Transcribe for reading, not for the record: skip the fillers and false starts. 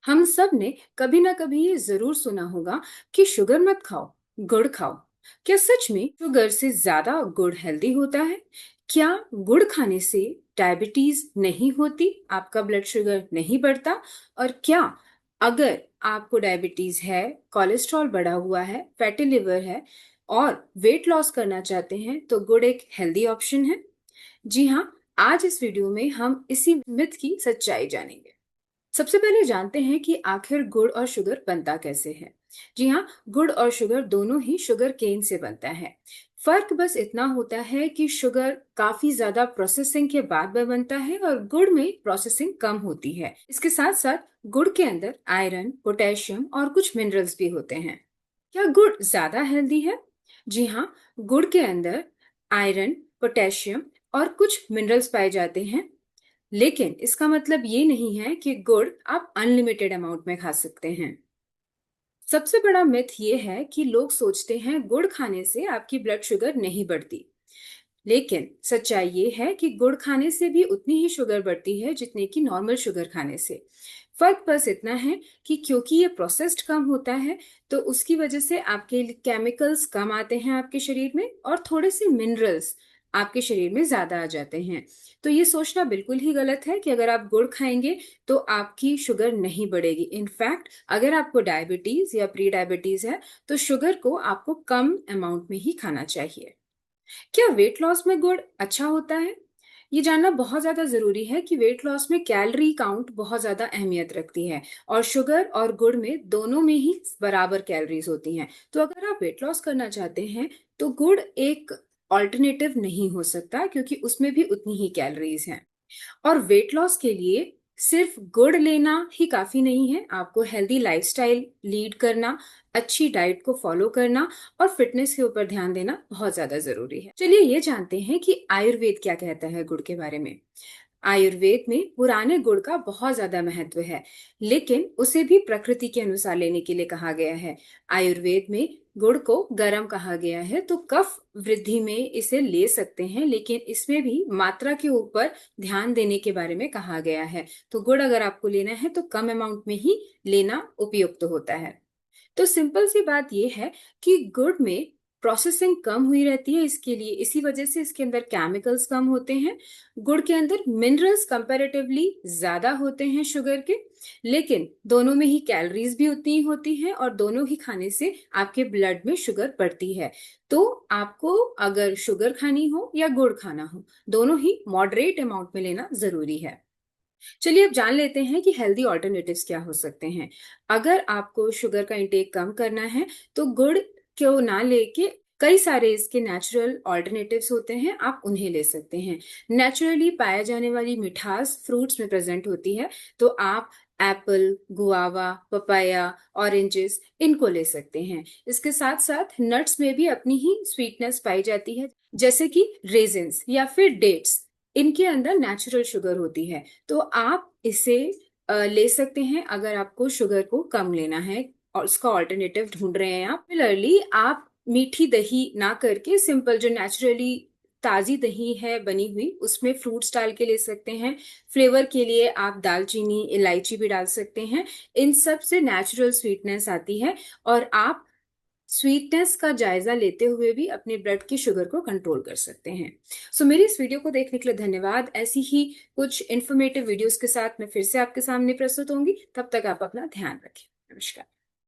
हम सब ने कभी ना कभी ये जरूर सुना होगा कि शुगर मत खाओ, गुड़ खाओ। क्या सच में शुगर से ज्यादा गुड़ हेल्दी होता है? क्या गुड़ खाने से डायबिटीज नहीं होती, आपका ब्लड शुगर नहीं बढ़ता? और क्या अगर आपको डायबिटीज है, कोलेस्ट्रॉल बढ़ा हुआ है, फैटी लिवर है और वेट लॉस करना चाहते हैं तो गुड़ एक हेल्दी ऑप्शन है? जी हाँ, आज इस वीडियो में हम इसी मिथ की सच्चाई जानेंगे। सबसे पहले जानते हैं कि आखिर गुड़ और शुगर बनता कैसे है। जी हाँ, गुड़ और शुगर दोनों ही शुगर केन से बनता है। फर्क बस इतना होता है कि शुगर काफी ज्यादा प्रोसेसिंग के बाद में बनता है और गुड़ में प्रोसेसिंग कम होती है। इसके साथ साथ गुड़ के अंदर आयरन, पोटेशियम और कुछ मिनरल्स भी होते हैं। क्या गुड़ ज्यादा हेल्दी है? जी हाँ, गुड़ के अंदर आयरन, पोटेशियम और कुछ मिनरल्स पाए जाते हैं, लेकिन इसका मतलब ये नहीं है कि गुड़ आप अनलिमिटेड अमाउंट में खा सकते हैं। सबसे बड़ा मिथ ये है कि लोग सोचते हैं गुड़ खाने से आपकी ब्लड शुगर नहीं बढ़ती, लेकिन सच्चाई ये है कि गुड़ खाने से भी उतनी ही शुगर बढ़ती है जितने की नॉर्मल शुगर खाने से। फर्क बस इतना है कि क्योंकि ये प्रोसेस्ड कम होता है, तो उसकी वजह से आपके केमिकल्स कम आते हैं आपके शरीर में और थोड़े से मिनरल्स आपके शरीर में ज्यादा आ जाते हैं। तो ये सोचना बिल्कुल ही गलत है कि अगर आप गुड़ खाएंगे तो आपकी शुगर नहीं बढ़ेगी। इनफैक्ट अगर आपको डायबिटीज या प्री डायबिटीज है तो शुगर को आपको कम अमाउंट में ही खाना चाहिए। क्या वेट लॉस में गुड़ अच्छा होता है? ये जानना बहुत ज्यादा जरूरी है कि वेट लॉस में कैलोरी काउंट बहुत ज्यादा अहमियत रखती है और शुगर और गुड़ में दोनों में ही बराबर कैलोरीज होती हैं। तो अगर आप वेट लॉस करना चाहते हैं तो गुड़ एक ऑल्टरनेटिव नहीं हो सकता, क्योंकि उसमें भी उतनी ही कैलोरीज हैं। और वेट लॉस के लिए सिर्फ गुड़ लेना ही काफी नहीं है, आपको हेल्दी लाइफस्टाइल लीड करना, अच्छी डाइट को फॉलो करना और फिटनेस के ऊपर ध्यान देना बहुत ज्यादा जरूरी है। चलिए ये जानते हैं कि आयुर्वेद क्या कहता है गुड़ के बारे में। आयुर्वेद में पुराने गुड़ का बहुत ज्यादा महत्व है, लेकिन उसे भी प्रकृति के अनुसार लेने के लिए कहा गया है। आयुर्वेद में गुड़ को गर्म कहा गया है, तो कफ वृद्धि में इसे ले सकते हैं, लेकिन इसमें भी मात्रा के ऊपर ध्यान देने के बारे में कहा गया है। तो गुड़ अगर आपको लेना है तो कम अमाउंट में ही लेना उपयुक्त होता है। तो सिंपल सी बात यह है कि गुड़ में प्रोसेसिंग कम हुई रहती है, इसके लिए इसी वजह से इसके अंदर केमिकल्स कम होते हैं। गुड़ के अंदर मिनरल्स कंपैरेटिवली ज्यादा होते हैं शुगर के, लेकिन दोनों में ही कैलोरीज भी उतनी ही होती हैं और दोनों ही खाने से आपके ब्लड में शुगर बढ़ती है। तो आपको अगर शुगर खानी हो या गुड़ खाना हो, दोनों ही मॉडरेट अमाउंट में लेना जरूरी है। चलिए अब जान लेते हैं कि हेल्दी ऑल्टरनेटिव्स क्या हो सकते हैं। अगर आपको शुगर का इंटेक कम करना है तो गुड़ क्यों ना लेके कई सारे इसके नेचुरल ऑल्टरनेटिव्स होते हैं, आप उन्हें ले सकते हैं। नेचुरली पाया जाने वाली मिठास फ्रूट्स में प्रेजेंट होती है, तो आप एप्पल, गुआवा, पपाया, ऑरेंजेस इनको ले सकते हैं। इसके साथ साथ नट्स में भी अपनी ही स्वीटनेस पाई जाती है, जैसे कि रेजिन्स या फिर डेट्स। इनके अंदर नेचुरल शुगर होती है, तो आप इसे ले सकते हैं अगर आपको शुगर को कम लेना है और उसका ऑल्टरनेटिव ढूंढ रहे हैं आप। सिमिलरली आप मीठी दही ना करके सिंपल जो नेचुरली ताजी दही है बनी हुई, उसमें फ्रूट्स डाल के ले सकते हैं। फ्लेवर के लिए आप दालचीनी, इलायची भी डाल सकते हैं। इन सब से नेचुरल स्वीटनेस आती है और आप स्वीटनेस का जायजा लेते हुए भी अपने ब्लड की शुगर को कंट्रोल कर सकते हैं। सो मेरी इस वीडियो को देखने के लिए धन्यवाद। ऐसी ही कुछ इंफॉर्मेटिव वीडियोस के साथ मैं फिर से आपके सामने प्रस्तुत होंगी। तब तक आप अपना ध्यान रखें। नमस्कार।